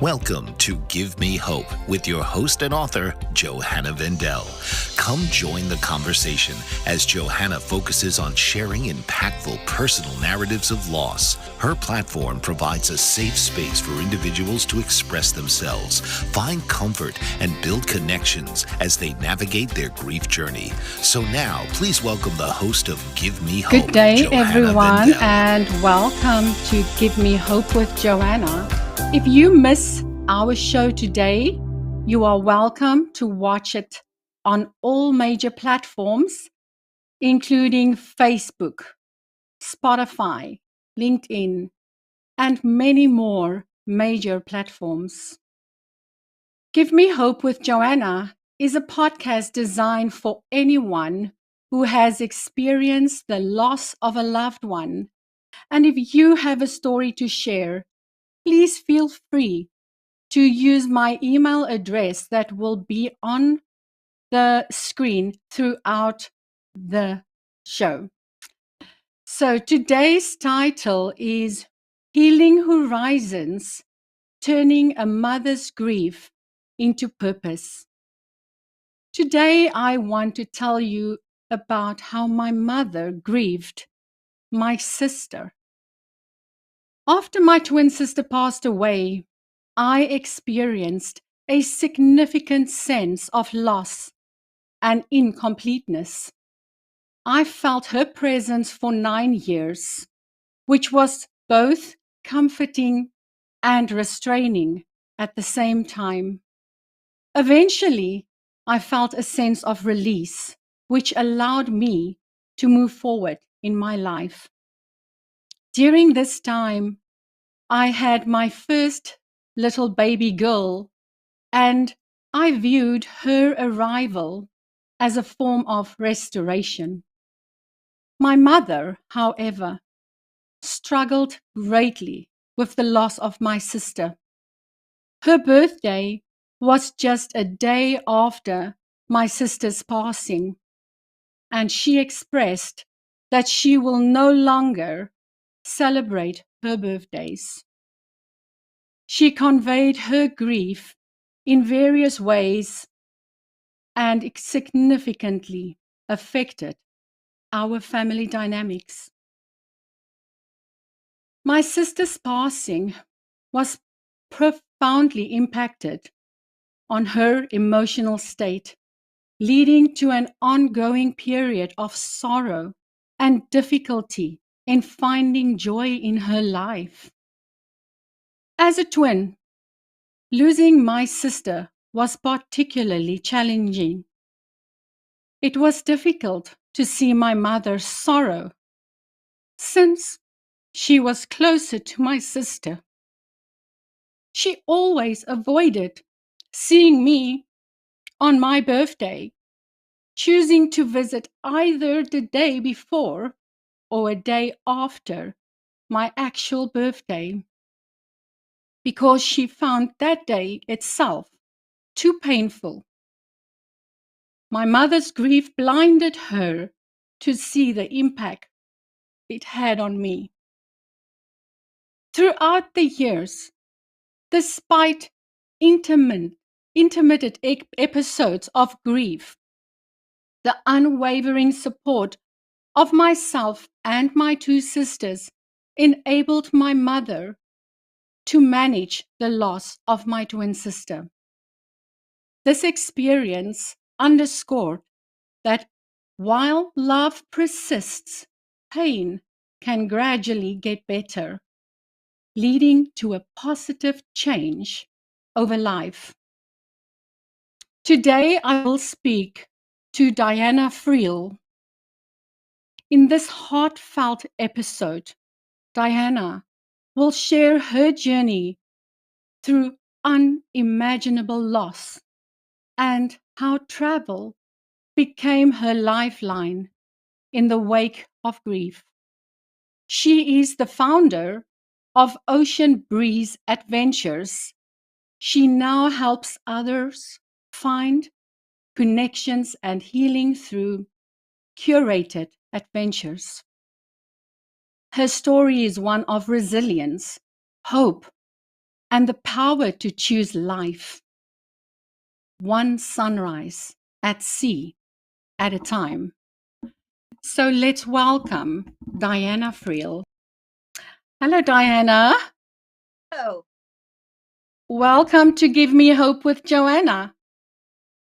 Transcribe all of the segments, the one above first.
Welcome to Give Me Hope with your host and author, Johanna. Come join the conversation as Johanna focuses on sharing impactful personal narratives of loss. Her platform provides a safe space for individuals to express themselves, find comfort, and build connections as they navigate their grief journey. So now, please welcome the host of Give Me Hope, Good day, Johanna everyone, Vendel. and welcome to Give Me Hope with Johanna. If you miss our show today, you are welcome to watch it on all major platforms, including Facebook, Spotify, LinkedIn, and many more major platforms. Give Me Hope with Johanna is a podcast designed for anyone who has experienced the loss of a loved one. And if you have a story to share, please feel free to use my email address that will be on the screen throughout the show. So today's title is Healing Horizons, Turning a Mother's Grief into Purpose. Today I want to tell you about how my mother grieved my sister. After my twin sister passed away, I experienced a significant sense of loss and incompleteness. I felt her presence for 9 years, which was both comforting and restraining at the same time. Eventually, I felt a sense of release, which allowed me to move forward in my life. During this time, I had my first little baby girl, and I viewed her arrival as a form of restoration. My mother, however, struggled greatly with the loss of my sister. Her birthday was just a day after my sister's passing, and she expressed that she will no longer celebrate her birthdays. She conveyed her grief in various ways, and it significantly affected our family dynamics. My sister's passing was profoundly impacted on her emotional state, leading to an ongoing period of sorrow and difficulty in finding joy in her life. As a twin, losing my sister was particularly challenging. It was difficult to see my mother's sorrow, since she was closer to my sister. She always avoided seeing me on my birthday, choosing to visit either the day before or a day after my actual birthday, because she found that day itself too painful. My mother's grief blinded her to see the impact it had on me. Throughout the years, despite intermittent episodes of grief, the unwavering support of myself and my two sisters enabled my mother to manage the loss of my twin sister. This experience underscored that while love persists, pain can gradually get better, leading to a positive change over life. Today I will speak to Diana Freel. In this heartfelt episode, Diana will share her journey through unimaginable loss and how travel became her lifeline in the wake of grief. She is the founder of Ocean Breeze Adventures. She now helps others find connections and healing through curated adventures. Her story is one of resilience, hope, and the power to choose life, one sunrise at sea at a time. So let's welcome Diana Freel. Hello, Diana. Oh, Welcome to Give Me Hope with Johanna.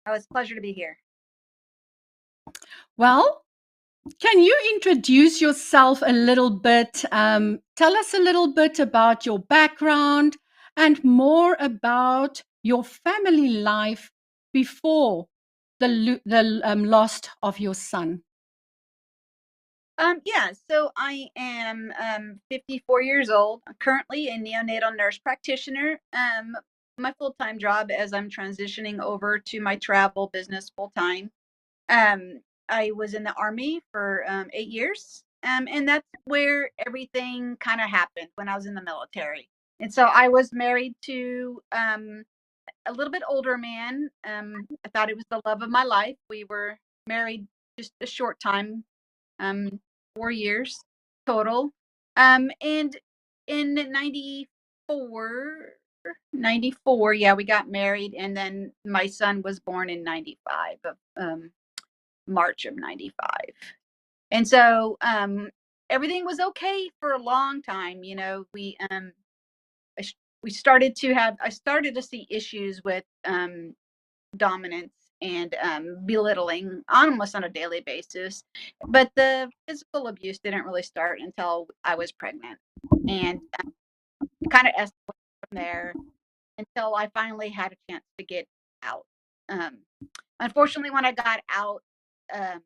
it's a pleasure to be here. Well, can you introduce yourself a little bit? Tell us a little bit about your background and more about your family life before the loss of your son. Yeah, so I am 54 years old. I'm currently a neonatal nurse practitioner. My full-time job as I'm transitioning over to my travel business full-time. I was in the Army for 8 years, and that's where everything kind of happened when I was in the military. And so I was married to a little bit older man. I thought it was the love of my life. We were married just a short time, 4 years total. And in 94, yeah, we got married, and then my son was born in 95 of March of 95. And so everything was okay for a long time. You know, we started to have I started to see issues with dominance and belittling almost on a daily basis. But the physical abuse didn't really start until I was pregnant. And it kind of escalated from there until I finally had a chance to get out. Um, Unfortunately, when I got out, um,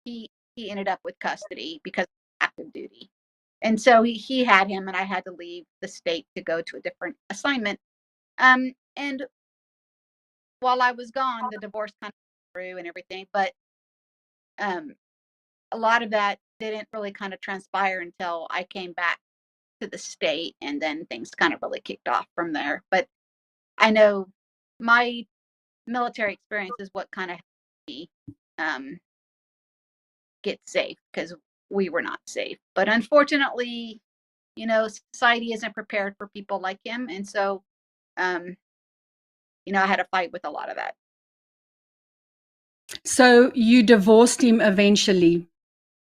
he ended up with custody because of active duty. And so he had him, and I had to leave the state to go to a different assignment. And while I was gone, the divorce kind of through and everything, but um, a lot of that didn't really kind of transpire until I came back to the state, and then things kind of really kicked off from there. But I know my military experience is what kind of helped me um, get safe, because we were not safe. But unfortunately, you know, society isn't prepared for people like him, and so um, you know, I had to fight with a lot of that. So you divorced him eventually.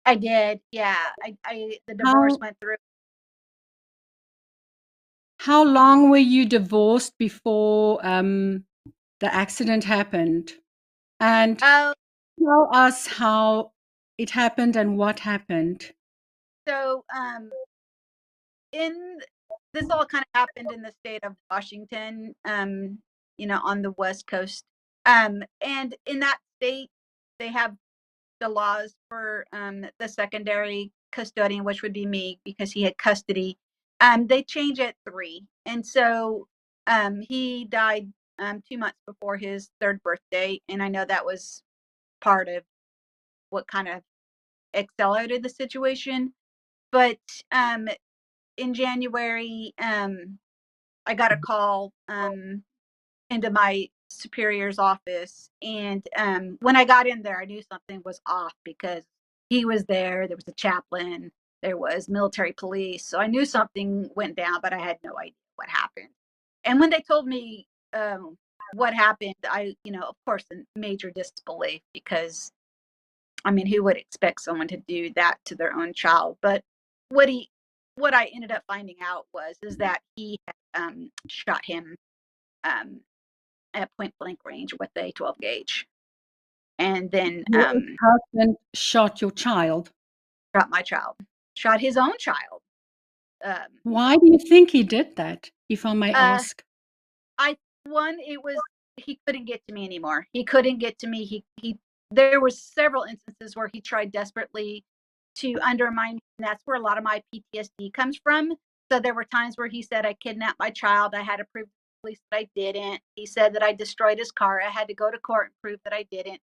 I did, yeah. The divorce How went through. how long were you divorced before the accident happened? And Oh, tell us how it happened and what happened. so in this all kind of happened in the state of Washington, you know, on the West Coast. And in that state, they have the laws for the secondary custodian, which would be me because he had custody. They change at 3. And so he died 2 months before his third birthday. And I know that was part of what kind of accelerated the situation. But in January, I got a call into my superior's office, and when I got in there, I knew something was off because he was there. There was a chaplain. There was military police, so I knew something went down, but I had no idea what happened. And when they told me what happened, I, you know, of course, in major disbelief, because I mean, who would expect someone to do that to their own child? But what he, what I ended up finding out is that he had shot him um, at point blank range with a 12 gauge, and then Your husband shot your child. shot my child, shot his own child. Um, Why do you think he did that, if I may uh, ask? I One, it was he couldn't get to me anymore. He couldn't get to me. He There was several instances where he tried desperately to undermine me, and that's where a lot of my PTSD comes from. So there were times where he said I kidnapped my child. I had to prove to the police that I didn't. He said that I destroyed his car. I had to go to court and prove that I didn't.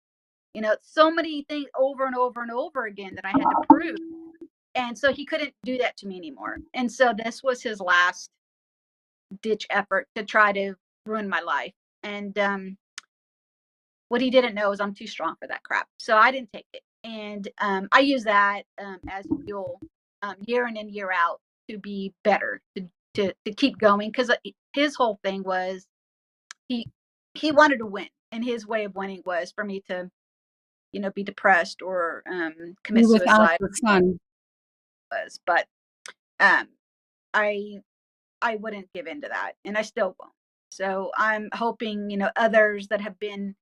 You know, so many things over and over and over again that I had to prove. And so he couldn't do that to me anymore. And so this was his last ditch effort to try to ruin my life. And what he didn't know is I'm too strong for that crap. So I didn't take it. And I use that as fuel year in and year out to be better, to to keep going, because his whole thing was he wanted to win, and his way of winning was for me to, be depressed or commit without suicide. the son. But um, I wouldn't give in to that, and I still won't. So I'm hoping, others that have been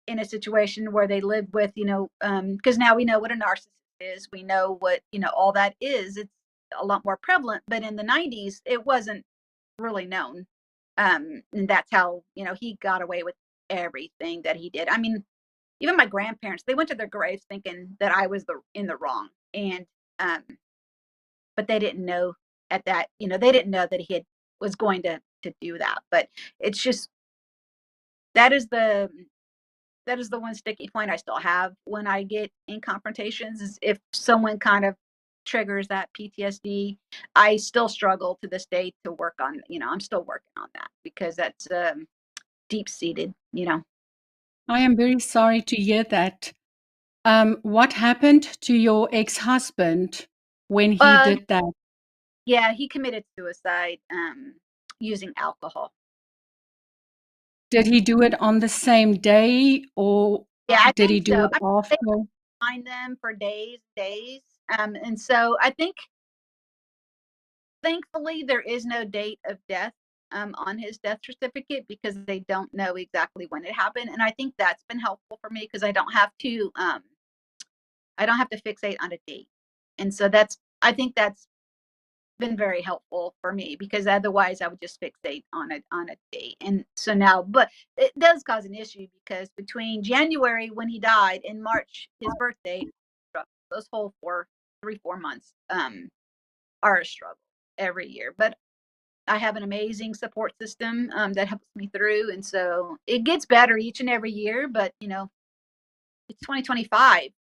in a situation where they live with, because now we know what a narcissist is. We know what, all that is. It's a lot more prevalent, but in the 90s, it wasn't really known. And that's how, he got away with everything that he did. I mean, even my grandparents, they went to their graves thinking that I was in the wrong. And, but they didn't know at that, they didn't know that was going to do that. But it's just, that is the one sticky point I still have when I get in confrontations, is if someone kind of triggers that PTSD. I still struggle to this day to work on, I'm still working on that, because that's deep seated. I am very sorry to hear that. What happened to your ex-husband when he Uh, did that? yeah, he committed suicide using alcohol. Did he do it on the same day, or Yeah, I did he think do so. it after? Find them for days. And so I think, thankfully, there is no date of death on his death certificate, because they don't know exactly when it happened. And I think that's been helpful for me, because I don't have to fixate on a date. And so I think that's been very helpful for me, because otherwise I would just fixate on a date. And so now, but it does cause an issue, because between January when he died and March, his birthday, those whole 4 months are a struggle every year. But I have an amazing support system that helps me through, and so it gets better each and every year. But it's 2025.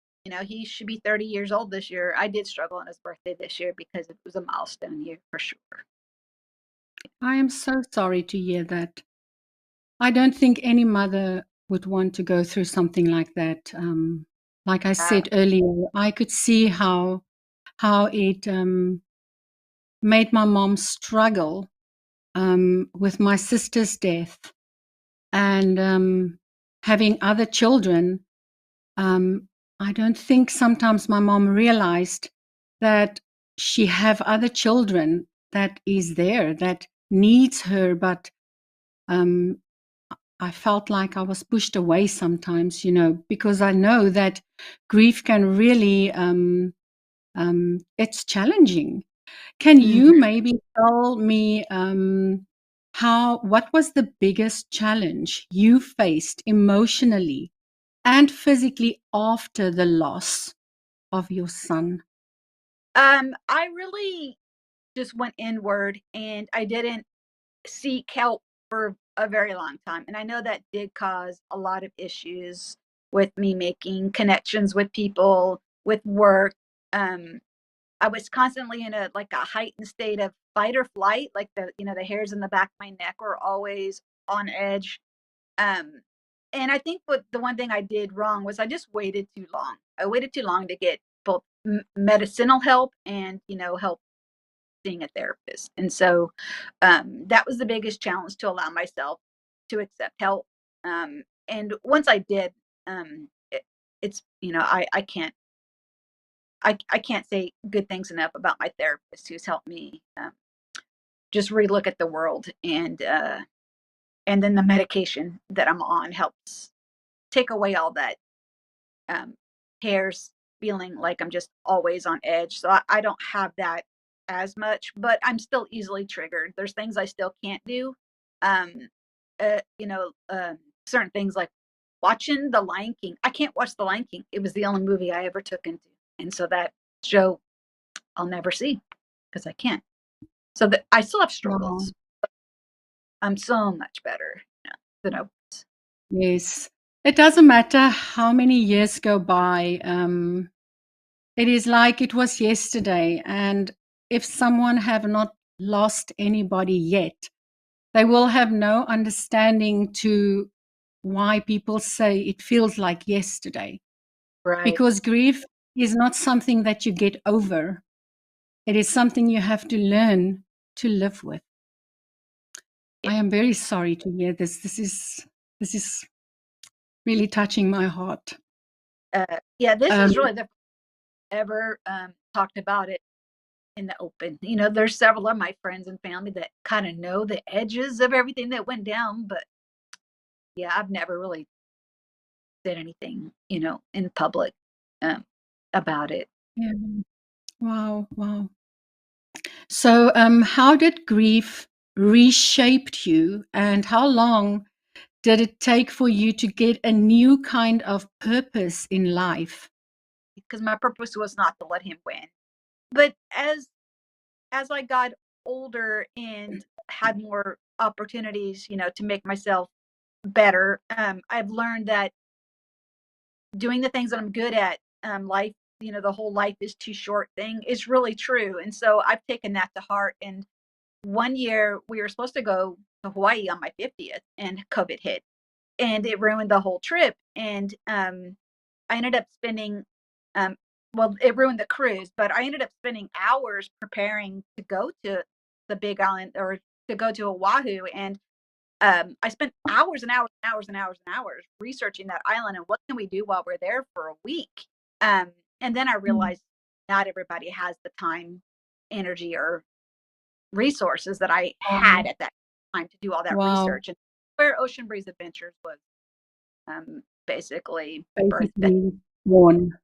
He should be 30 years old this year. I did struggle on his birthday this year, because it was a milestone year for sure. I am so sorry to hear that. I don't think any mother would want to go through something like that. Like I said earlier, I could see how it made my mom struggle with my sister's death, and having other children. I don't think sometimes my mom realized that she have other children that is there, that needs her, but I felt like I was pushed away sometimes, because I know that grief can really, it's challenging. Can you Mhm. maybe tell me what was the biggest challenge you faced emotionally and physically after the loss of your son? I really just went inward, and I didn't seek help for a very long time. And I know that did cause a lot of issues with me making connections with people, with work. I was constantly in a heightened state of fight or flight, like the hairs in the back of my neck were always on edge. Um, and I think the one thing I did wrong was I just waited too long. I waited too long to get both medicinal help and help seeing a therapist. And so that was the biggest challenge, to allow myself to accept help. And once I did, it's I can't say good things enough about my therapist, who's helped me just relook at the world. And then the medication that I'm on helps take away all that hairs, feeling like I'm just always on edge. So I don't have that as much, but I'm still easily triggered. There's things I still can't do. Um, uh, you know, uh, Certain things like watching The Lion King. I can't watch The Lion King. It was the only movie I ever took into, and so that show I'll never see, because I can't. So that I still have Wow. struggles. I'm so much better, than I was. Yes. It doesn't matter how many years go by. It is like it was yesterday. And if someone have not lost anybody yet, they will have no understanding to why people say it feels like yesterday. Right. Because grief is not something that you get over. It is something you have to learn to live with. I am very sorry to hear this. This is really touching my heart. Yeah, this Um, is really the first ever talked about it in the open. There's several of my friends and family that kind of know the edges of everything that went down, but yeah, I've never really said anything, in public um, about it. yeah. Wow, wow. So, how did grief reshaped you, and how long did it take for you to get a new kind of purpose in life? Because my purpose was not to let him win. But as I got older and had more opportunities, to make myself better, I've learned that doing the things that I'm good at, life, the whole life is too short thing is really true. And so I've taken that to heart. And one year we were supposed to go to Hawaii on my 50th and COVID hit and it ruined the whole trip. And I ended up spending, um, well, it ruined the cruise, but I ended up spending hours preparing to go to the Big Island or to go to Oahu. And I spent hours and hours and hours and hours and hours researching that island and what can we do while we're there for a week. Um, and then I Mm. realized not everybody has the time, energy, or resources that I had Wow. at that time to do all that Wow. research. And where Ocean Breeze Adventures was basically birthed. Basically born.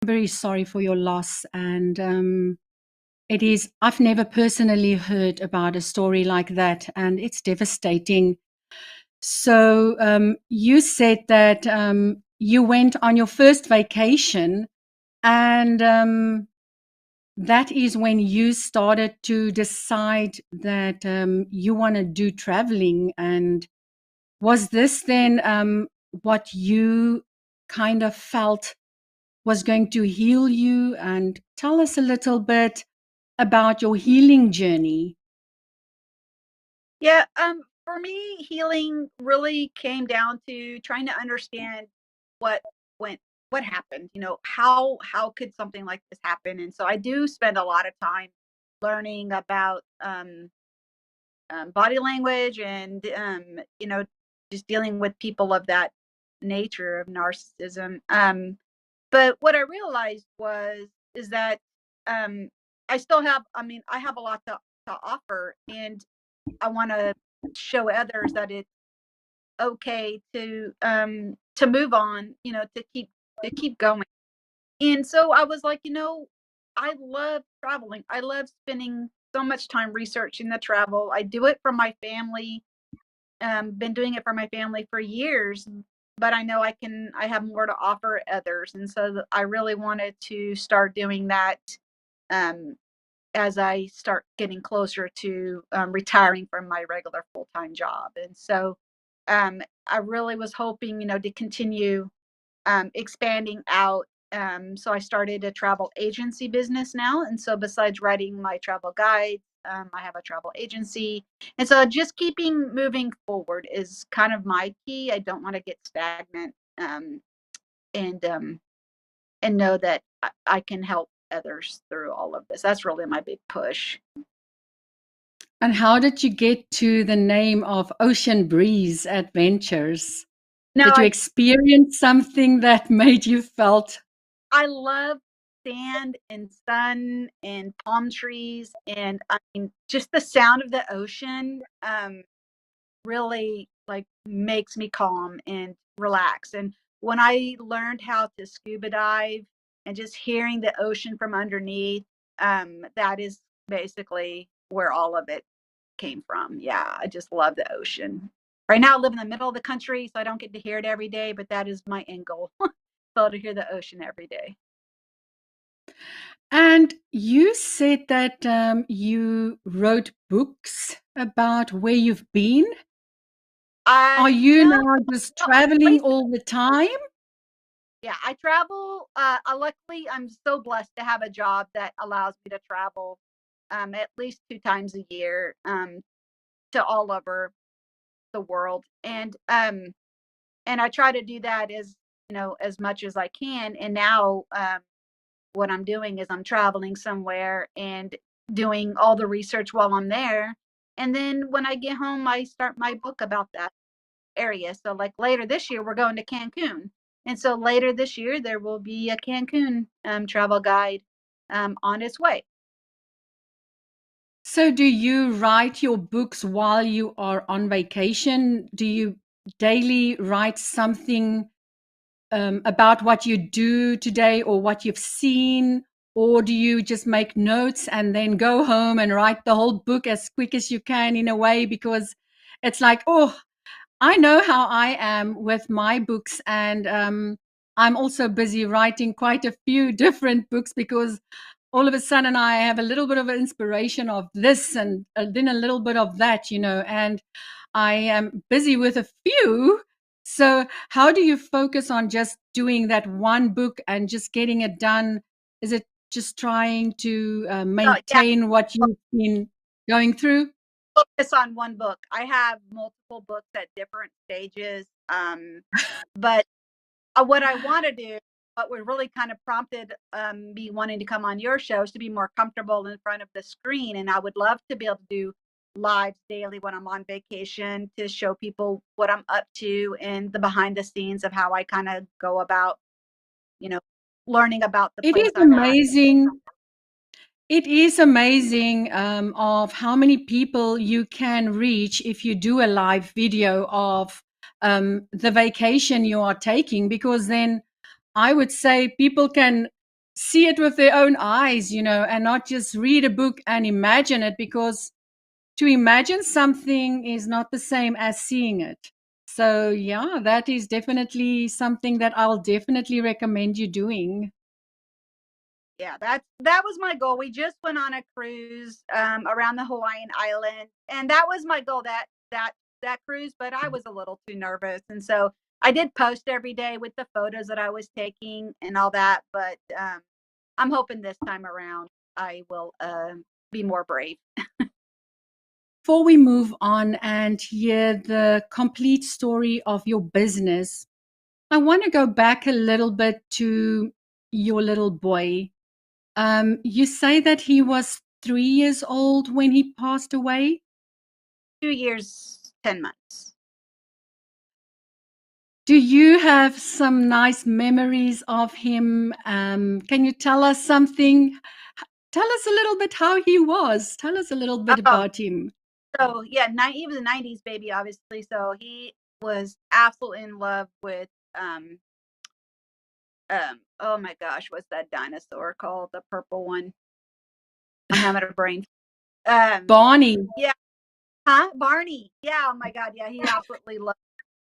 I'm very sorry for your loss, and I've never personally heard about a story like that, and it's devastating. So, you said that you went on your first vacation, and that is when you started to decide that you want to do traveling. And was this then what you kind of felt was going to heal you? And tell us a little bit about your healing journey. Yeah, for me, healing really came down to trying to understand what went what happened, how could something like this happen? And so I do spend a lot of time learning about body language and just dealing with people of that nature of narcissism. But what I realized is that I still have I have a lot to offer, and I want to show others that it's okay to move on, to keep going. And so I was like, I love traveling. I love spending so much time researching the travel. I do it for my family. Been doing it for my family for years, but I know I have more to offer others. And so I really wanted to start doing that um as I start getting closer to retiring from my regular full time job. And so I really was hoping, to continue expanding out. So I started a travel agency business now. And so besides writing my travel guides, I have a travel agency. And so just keeping moving forward is kind of my key. I don't want to get stagnant and and know that I can help others through all of this. That's really my big push. And how did you get to the name of Ocean Breeze Adventures? No, Did you experience something that made you felt? I love sand and sun and palm trees, and I mean, just the sound of the ocean really like makes me calm and relax. And when I learned how to scuba dive and just hearing the ocean from underneath, that is basically where all of it came from. Yeah, I just love the ocean. Right now, I live in the middle of the country, so I don't get to hear it every day, but that is my end goal. So to hear the ocean every day. And you said that you wrote books about where you've been. Are I you no, now just no, traveling places. all the time? Yeah, I travel. Luckily, I'm so blessed to have a job that allows me to travel at least 2 times a year to all over the world, and I try to do that as much as I can. And now, what I'm doing is I'm traveling somewhere and doing all the research while I'm there. And then when I get home, I start my book about that area. So like later this year, we're going to Cancun. And so later this year, there will be a Cancun travel guide on its way. So do you write your books while you are on vacation? Do you daily write something about what you do today or what you've seen? Or do you just make notes and then go home and write the whole book as quick as you can in a way? Because it's like, oh, I know how I am with my books, and I'm also busy writing quite a few different books because all of a sudden I have a little bit of an inspiration of this and then a little bit of that, and I am busy with a few. So, how do you focus on just doing that one book and just getting it done? Is it just trying to So yeah, maintain what you've been going through? focus on one book. I have multiple books at different stages. But what I want to do, what would really kind of prompted me wanting to come on your show is to be more comfortable in front of the screen. And I would love to be able to do lives daily when I'm on vacation to show people what I'm up to and the behind the scenes of how I kind of go about, you know, learning about the It place is I'm at. amazing. It is amazing of how many people you can reach if you do a live video of the vacation you are taking, because then I would say people can see it with their own eyes, and not just read a book and imagine it, because to imagine something is not the same as seeing it. So, yeah, that is definitely something that I'll definitely recommend you doing. Yeah, that was my goal. We just went on a cruise around the Hawaiian island, and that was my goal, that cruise. But I was a little too nervous, and so I did post every day with the photos that I was taking and all that. But I'm hoping this time around I will be more brave. Before we move on and hear the complete story of your business, I want to go back a little bit to your little boy. You say that he was 3 years old when he passed away. 2 years, 10 months. Do you have some nice memories of him? Can you tell us something? Tell us a little bit how he was. Tell us a little bit Oh, about him. so yeah, he was a '90s baby, obviously. So he was absolutely in love with oh my gosh, what's that dinosaur called? The purple one. I'm having a brain. Barney. Yeah, huh? Barney. Yeah, oh my God, yeah, he absolutely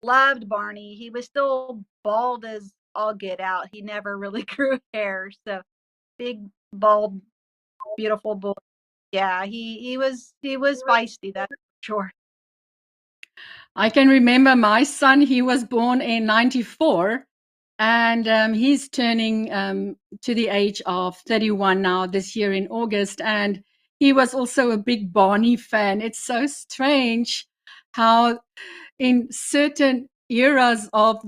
loved Barney. He was still bald as all get out. He never really grew hair. So big, bald, beautiful boy. Yeah, he was feisty, that's for sure. I can remember my son, he was born in 94, and he's turning to the age of 31 now this year in August. And he was also a big Barney fan. It's so strange how in certain eras of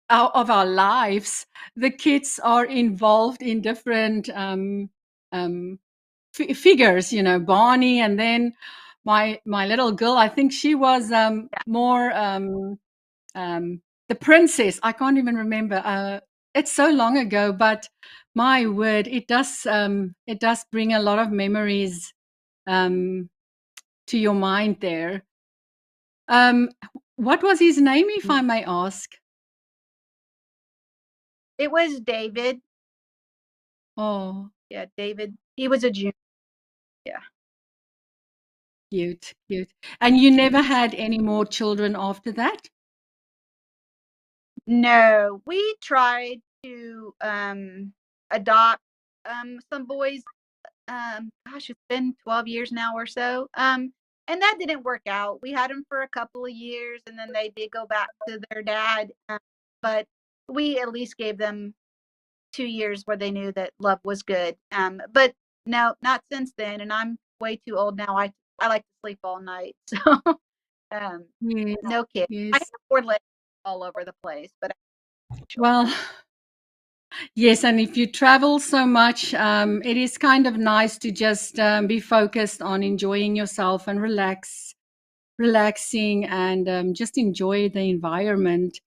our lives, the kids are involved in different um, figures, Barney, and then my little girl, I think she was Yeah. more the princess. I can't even remember. It's so long ago, but my word, it does bring a lot of memories um, to your mind there. Um, what was his name, if I may ask? It was David. Oh, Yeah, David. He was a junior. Yeah. cute, cute. And you never had any more children after that? No, we tried to adopt some boys. Gosh, it's been 12 years now or so. And that didn't work out. We had them for a couple of years and then they did go back to their dad. But we at least gave them 2 years where they knew that love was good. But no, not since then. And I'm way too old now. I like to sleep all night. So um, Yes, no kids. I have yes. 4 legs all over the place, but Well, Yes, and if you travel so much, it is kind of nice to just be focused on enjoying yourself and relaxing, and just enjoy the environment.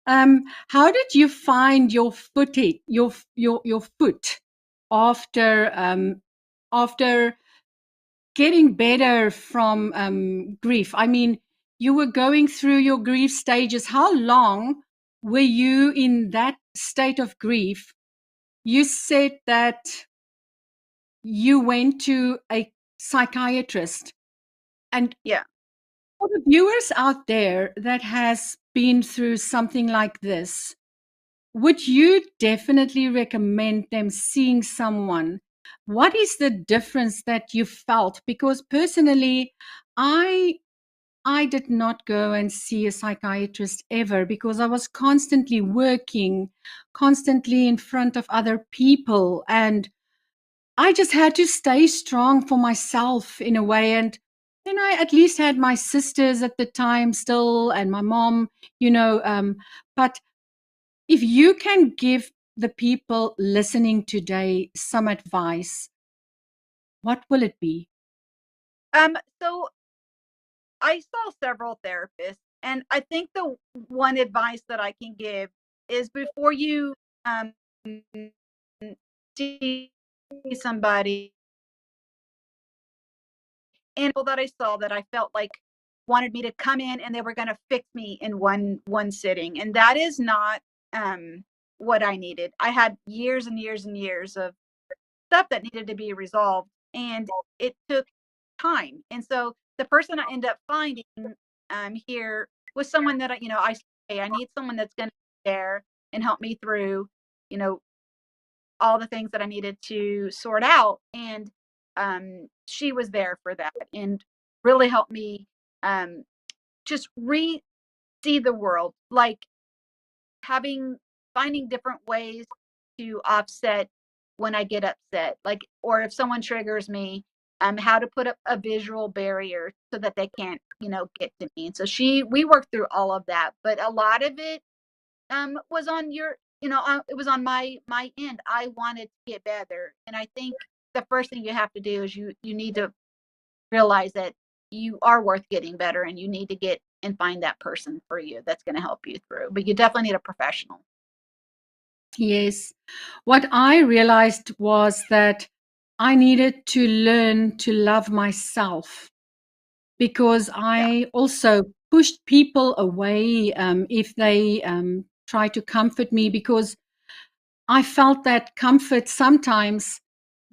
How did you find your footing, your foot after getting better from grief? I mean, you were going through your grief stages. How long were you in that state of grief? You said that you went to a psychiatrist. And Yeah. for the viewers out there that has been through something like this, would you definitely recommend them seeing someone? What is the difference that you felt? Because personally, I I did not go and see a psychiatrist ever, because I was constantly working, constantly in front of other people, and I just had to stay strong for myself in a way. And then I at least had my sisters at the time still, and my mom, you know. But if you can give the people listening today some advice, what will it be? So I saw several therapists, and I think the one advice that I can give is before you see somebody, and people that I saw that I felt like wanted me to come in and they were going to fix me in one sitting, and that is not what I needed. I had years and years and years of stuff that needed to be resolved, and it took time. And so the person I end up finding here was someone that I say, hey, I need someone that's going to be there and help me through, you know, all the things that I needed to sort out. And she was there for that and really helped me um, just see the world, like finding different ways to offset when I get upset, like, or if someone triggers me, how to put up a visual barrier so that they can't, get to me. And so we worked through all of that, but a lot of it was on it was on my end. I wanted to get better, and I think the first thing you have to do is you need to realize that you are worth getting better, and you need to get and find that person for you that's going to help you through. But you definitely need a professional. Yes. What I realized was that I needed to learn to love myself, because Yeah. I also pushed people away if they try to comfort me, because I felt that comfort sometimes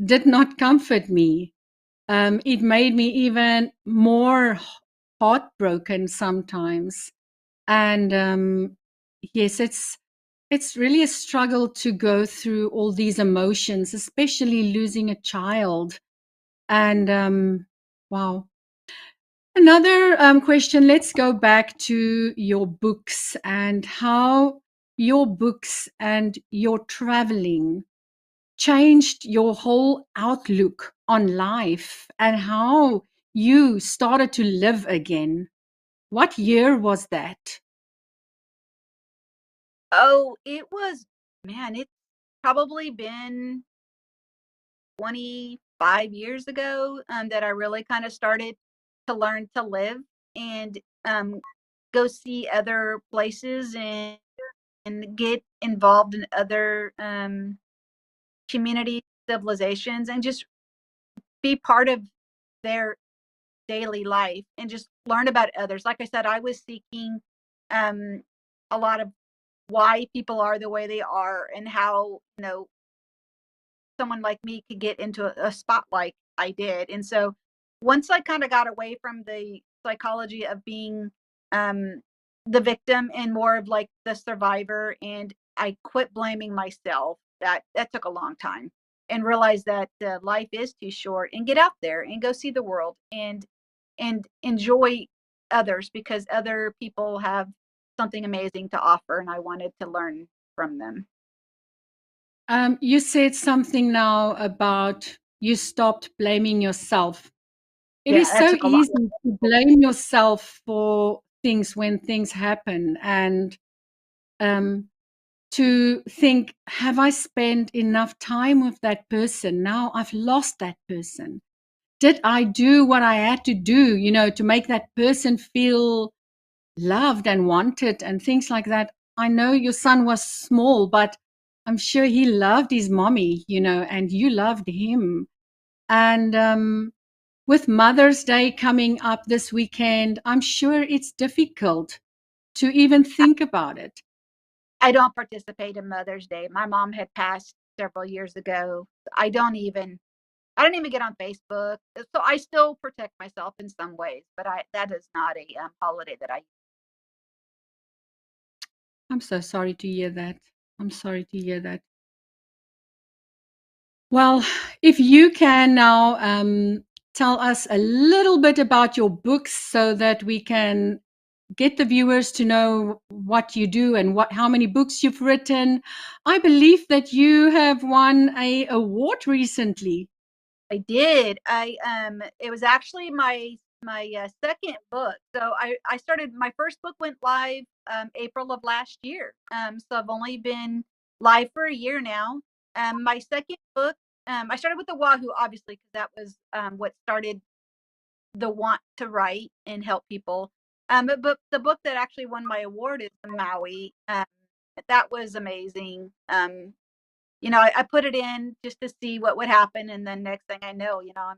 did not comfort me. It made me even more heartbroken sometimes. And yes, it's really a struggle to go through all these emotions, especially losing a child. And wow. Another question. Let's go back to your books and how your books and your traveling changed your whole outlook on life, and how you started to live again. What year was that? Oh, it was, man, it's probably been 25 years ago that I really kind of started to learn to live and go see other places and get involved in other community civilizations and just be part of their daily life and just learn about others. Like I said, I was seeking um, a lot of why people are the way they are and how, someone like me could get into a spot like I did. And so once I kind of got away from the psychology of being um, the victim and more of like the survivor, and I quit blaming myself, that took a long time, and realized that life is too short, and get out there and go see the world and enjoy others, because other people have something amazing to offer, and I wanted to learn from them. You said something now about you stopped blaming yourself. It Yeah, is that so took a long. easy to blame yourself for things when things happen. And um, to think, have I spent enough time with that person? Now I've lost that person. Did I do what I had to do, to make that person feel loved and wanted and things like that? I know your son was small, but I'm sure he loved his mommy, and you loved him. And with Mother's Day coming up this weekend, I'm sure it's difficult to even think about it. I don't participate in Mother's Day. My mom had passed several years ago. I don't even get on Facebook. So I still protect myself in some ways, but that is not a holiday that I. I'm so sorry to hear that. I'm sorry to hear that. Well, if you can now tell us a little bit about your books so that we can get the viewers to know what you do and how many books you've written. I believe that you have won a award recently. I did. It was actually my second book. So I started, my first book went live April of last year. So I've only been live for a year now. My second book, I started with the Wahoo, obviously, because that was what started the want to write and help people. But the book that actually won my award is the Maui. That was amazing. I put it in just to see what would happen, and then next thing I know, I'm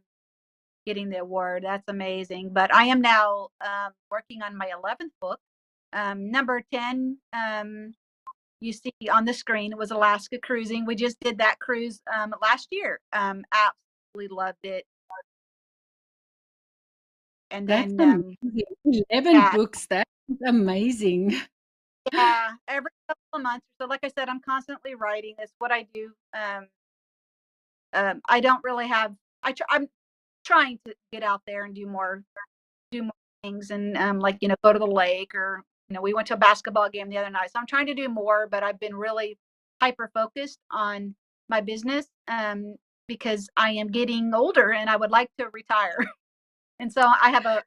getting the award. That's amazing. But I am now working on my 11th book. Number 10, you see on the screen, it was Alaska Cruising. We just did that cruise last year. Absolutely loved it. And That's then, amazing. 11 yeah, books. That's amazing. yeah, every couple of months. So, like I said, I'm constantly writing. That's what I do. I don't really have. I'm trying to get out there and do more things, and like go to the lake, or we went to a basketball game the other night. So I'm trying to do more, but I've been really hyper focused on my business because I am getting older and I would like to retire. And so I have a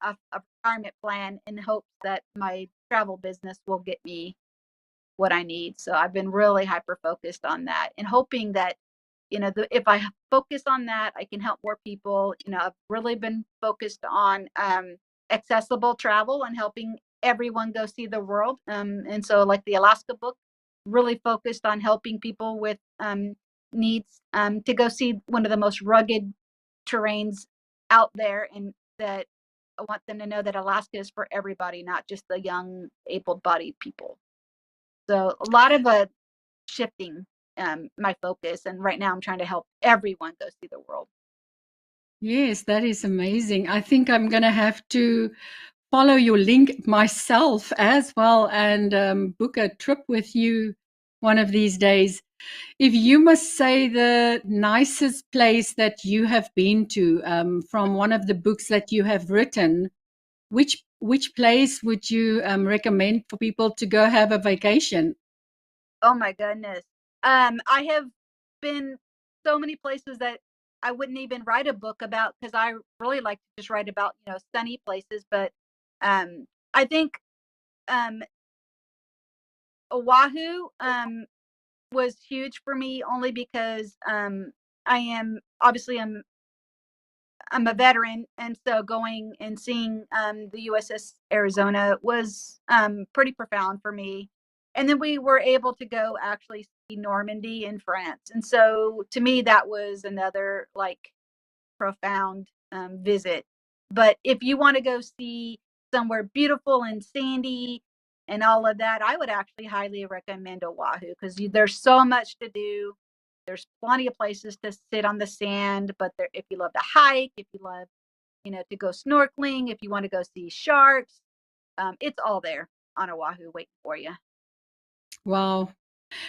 retirement plan in hopes that my travel business will get me what I need. So I've been really hyper focused on that and hoping that, if I focus on that, I can help more people. I've really been focused on accessible travel and helping everyone go see the world. And so, like the Alaska book, really focused on helping people with needs to go see one of the most rugged terrains out there, and that I want them to know that Alaska is for everybody, not just the young, able-bodied people. So a lot of shifting my focus, and right now I'm trying to help everyone go see the world. Yes, that is amazing. I think I'm going to have to follow your link myself as well and book a trip with you one of these days. If you must say the nicest place that you have been to from one of the books that you have written, which place would you recommend for people to go have a vacation? Oh my goodness. I have been so many places that I wouldn't even write a book about, because I really like to just write about, sunny places. But I think um, Oahu was huge for me, only because I am obviously I'm a veteran, and so going and seeing the USS Arizona was pretty profound for me. And then we were able to go actually see Normandy in France, and so to me that was another like profound visit. But if you want to go see somewhere beautiful and sandy and all of that, I would actually highly recommend Oahu, because there's so much to do. There's plenty of places to sit on the sand, but if you love to hike, if you love, to go snorkeling, if you want to go see sharks, it's all there on Oahu waiting for you. Wow.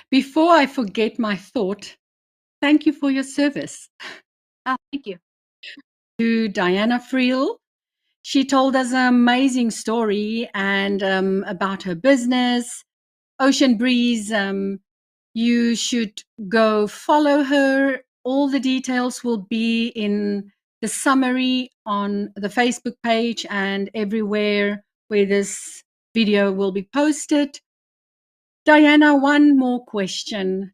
Before I forget my thought, thank you for your service. Oh, thank you. To Diana Freel. She told us an amazing story and about her business, Ocean Breeze. You should go follow her. All the details will be in the summary on the Facebook page and everywhere where this video will be posted. Diana, one more question.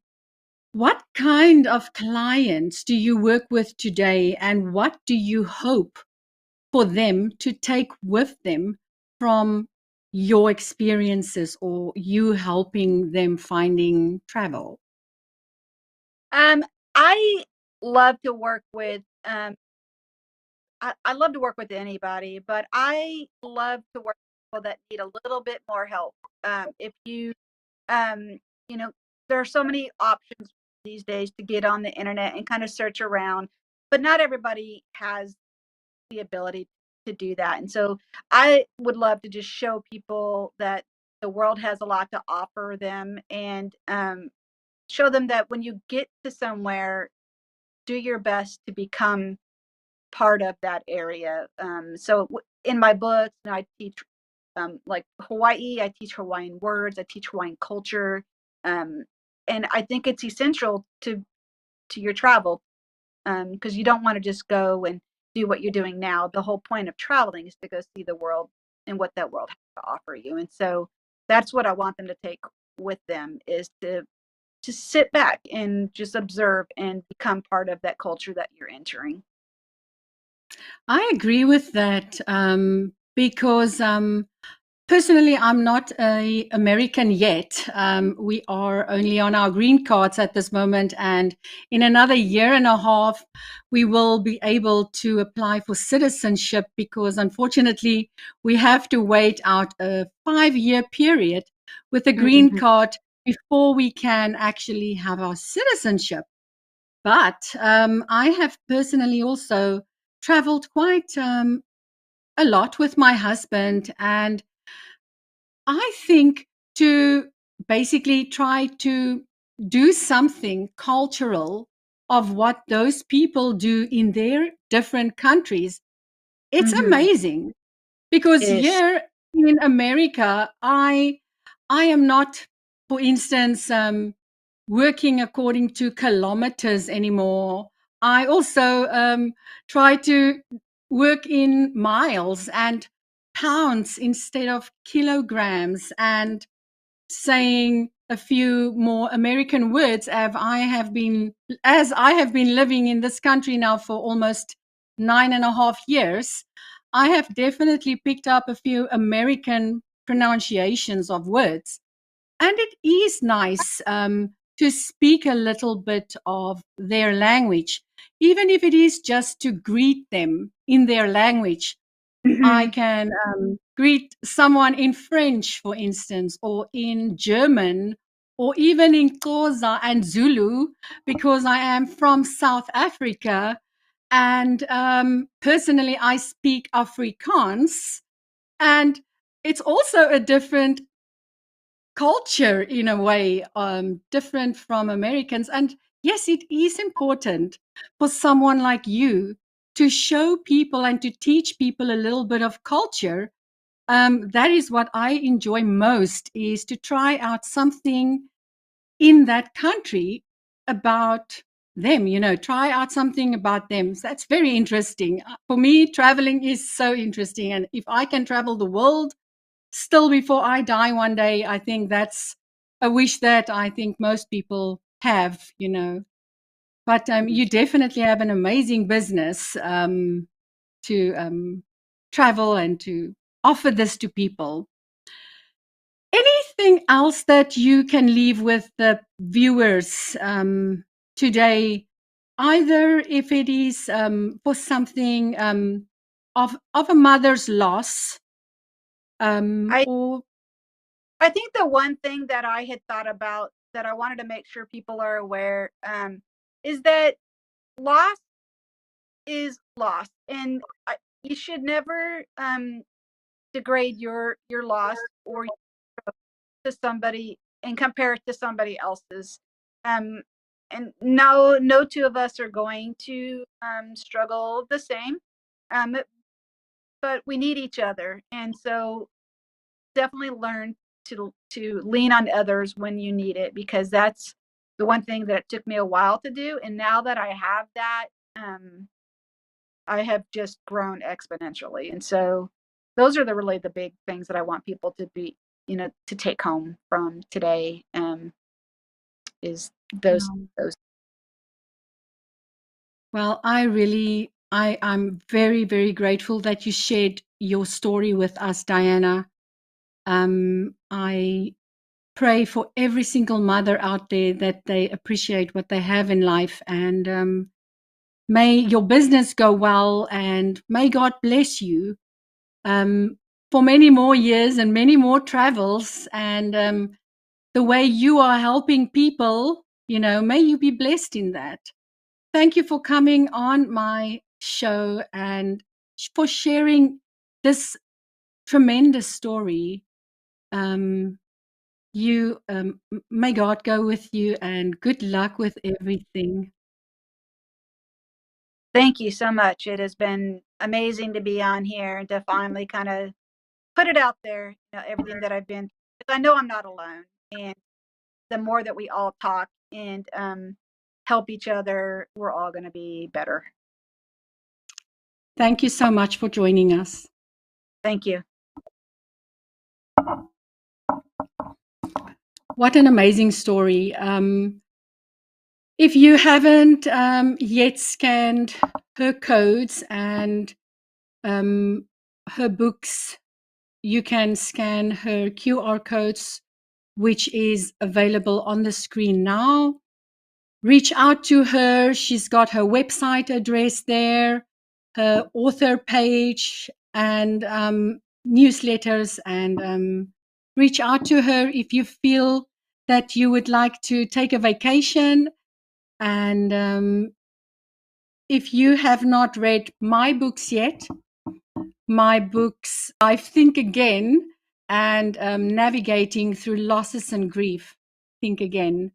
What kind of clients do you work with today, and what do you hope for them to take with them from your experiences or you helping them finding travel? Um, I love to work with I love to work with anybody, but I love to work with people that need a little bit more help. If you um, you know, there are so many options these days to get on the internet and kind of search around, but not everybody has the ability to do that. And so I would love to just show people that the world has a lot to offer them, and show them that when you get to somewhere, do your best to become part of that area. In my books, I teach like Hawaii. I teach Hawaiian words. I teach Hawaiian culture, um, and I think it's essential to your travel, because you don't want to just go and do what you're doing now. The whole point of traveling is to go see the world and what that world has to offer you. And so that's what I want them to take with them, is to sit back and just observe and become part of that culture that you're entering. I agree with that because personally, I'm not a American yet. We are only on our green cards at this moment, and in another year and a half, we will be able to apply for citizenship because, unfortunately, we have to wait out a 5-year period with a green Mm-hmm. card before we can actually have our citizenship. But I have personally also traveled quite a lot with my husband, and I think to basically try to do something cultural of what those people do in their different countries, it's Mm-hmm. amazing. Because Yes. here in America, I am not, for instance, working according to kilometers anymore. I also try to work in miles and pounds instead of kilograms, and saying a few more American words as I have been living in this country now for almost 9.5 years. I have definitely picked up a few American pronunciations of words. And it is nice to speak a little bit of their language, even if it is just to greet them in their language. I Mm-hmm. can greet someone in French, for instance, or in German, or even in Xhosa and Zulu, because I am from South Africa. And personally, I speak Afrikaans. And it's also a different culture in a way, different from Americans. And yes, it is important for someone like you to show people and to teach people a little bit of culture. That is what I enjoy most, is to try out something in that country about them, try out something about them. So that's very interesting. For me, traveling is so interesting. And if I can travel the world still before I die one day, I think that's a wish that I think most people have. But you definitely have an amazing business to travel and to offer this to people. Anything else that you can leave with the viewers today, either if it is for something of a mother's loss, I or I think the one thing that I had thought about that I wanted to make sure people are aware, is that loss is loss, and you should never degrade your loss or to somebody and compare it to somebody else's. Um, and no two of us are going to struggle the same, but we need each other, and so definitely learn to lean on others when you need it, because that's the one thing that took me a while to do, and now that I have that, um, I have just grown exponentially. And so those are the really the big things that I want people to be to take home from today, is those. Well, I'm very, very grateful that you shared your story with us, Diana. I pray for every single mother out there that they appreciate what they have in life, and may your business go well, and may God bless you for many more years and many more travels, and the way you are helping people, may you be blessed in that. Thank you for coming on my show and for sharing this tremendous story. May God go with you, and good luck with everything. Thank you so much. It has been amazing to be on here and to finally kind of put it out there, everything that I've been, because I know I'm not alone. And the more that we all talk and help each other, we're all going to be better. Thank you so much for joining us. Thank you. What an amazing story. If you haven't yet scanned her codes and her books, you can scan her QR codes, which is available on the screen now. Reach out to her. She's got her website address there, her author page, and newsletters. And reach out to her if you feel that you would like to take a vacation. And if you have not read my books yet, my books, I Think Again, and Navigating Through Losses and Grief, Think Again.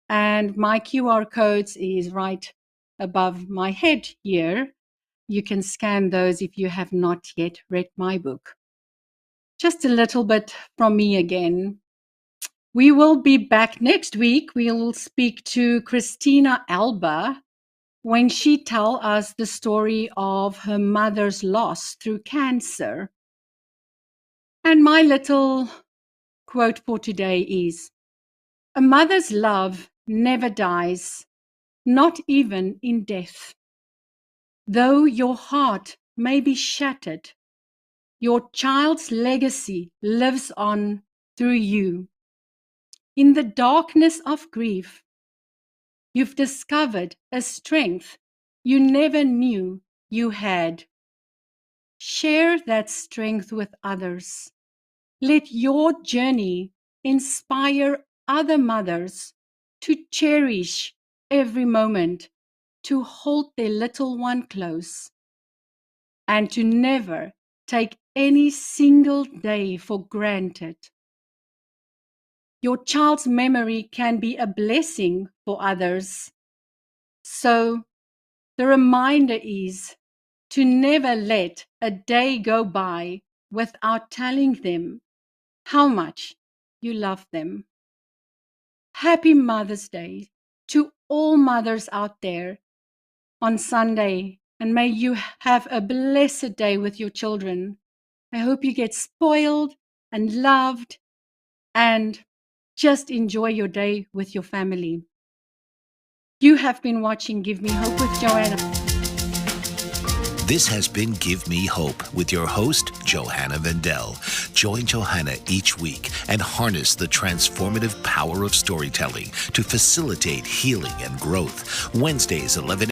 And my QR codes is right above my head here. You can scan those if you have not yet read my book. Just a little bit from me again. We will be back next week. We'll speak to Christina Alba when she tells us the story of her mother's loss through cancer. And my little quote for today is, "A mother's love never dies, not even in death. Though your heart may be shattered, your child's legacy lives on through you. In the darkness of grief, you've discovered a strength you never knew you had. Share that strength with others. Let your journey inspire other mothers to cherish every moment, to hold their little one close, and to never take any single day for granted. Your child's memory can be a blessing for others. So the reminder is to never let a day go by without telling them how much you love them." Happy Mother's Day to all mothers out there on Sunday, and may you have a blessed day with your children. I hope you get spoiled and loved and just enjoy your day with your family. You have been watching Give Me Hope with Johanna. This has been Give Me Hope with your host, Johanna Vendel. Join Johanna each week and harness the transformative power of storytelling to facilitate healing and growth. Wednesdays, 11